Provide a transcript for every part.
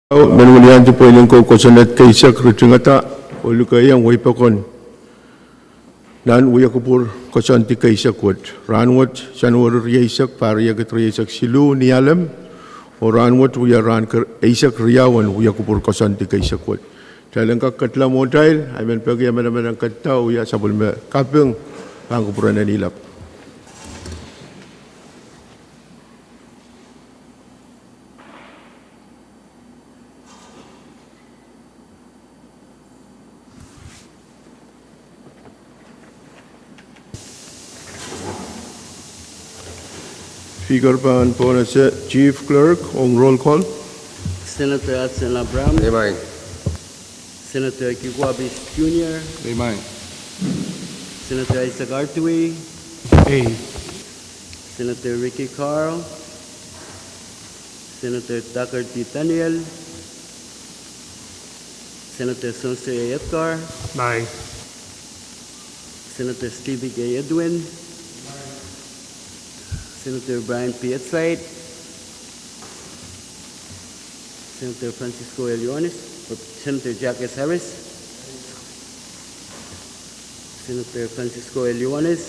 Menulian ti poiling ko kosanet kaysa kritingata ulu kayang way pakon nan uya kupur kosanti kaysa kwat ranwat sanwar yaisak pariya katriyasak silu nialam o ranwat uya ran kaysak riyawan uya kupur kosanti kaysa kwat talangka katla modail amen pagi aman katta uya sabul me kapeng pangkupuran nilap. Speaker pan po na sa Chief Clerk on roll call. Senator Adson Abram, Amen. Senator Kiguabis Jr., Amen. Senator Isaac Artui, A. Senator Ricky Carl, Senator Tucker T. Daniel, Senator Sonso A. Edgar, Aye. Senator Stevie A. Edwin, Senator Brian P. Etzleit, Senator Francisco L. Yones, Senator Jack S. Harris, Senator Francisco L. Yones,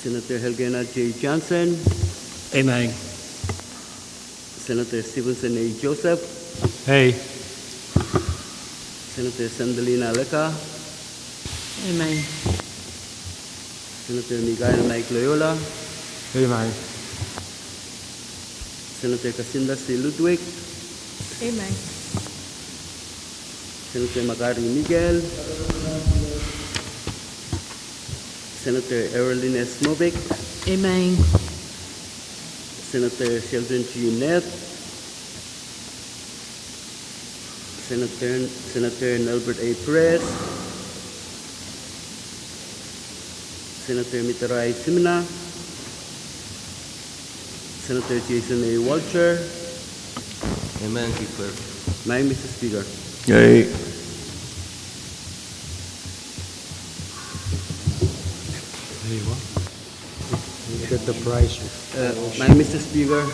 Senator Helgena J. Johnson, Amen. Senator Stevenson A. Joseph, Hey. Senator Sandalina Aleka, Amen. Senator Miguel Mike Loyola, Amen. Senator Casinda C. Ludwig, Amen. Senator Macari Miguel, Senator Earlene S. Novick, Amen. Senator Sheldon G. Nett, Senator Nelbert A. Perez, Senator Mitaray Simina, Senator Jason A. Walcher, Amen, Chief Clerk. Mr. Speaker. Ay, Get the price. Mr. Speaker,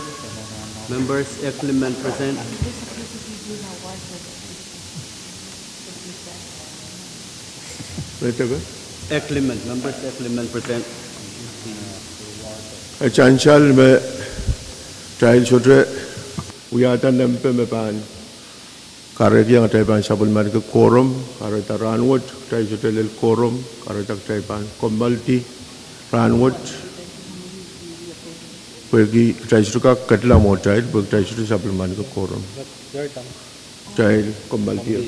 members Clement present. betul ke? Clement, members Clement present. Chancel me trial sudah uyatan nempe me pan karek yang ada pan sabun man ke korum karek taranwat trial sudah lel korum karek tak trial pan kombalti ranwat pergi trial sudah katla mo trial pergi trial sudah sabun man ke korum trial kombalti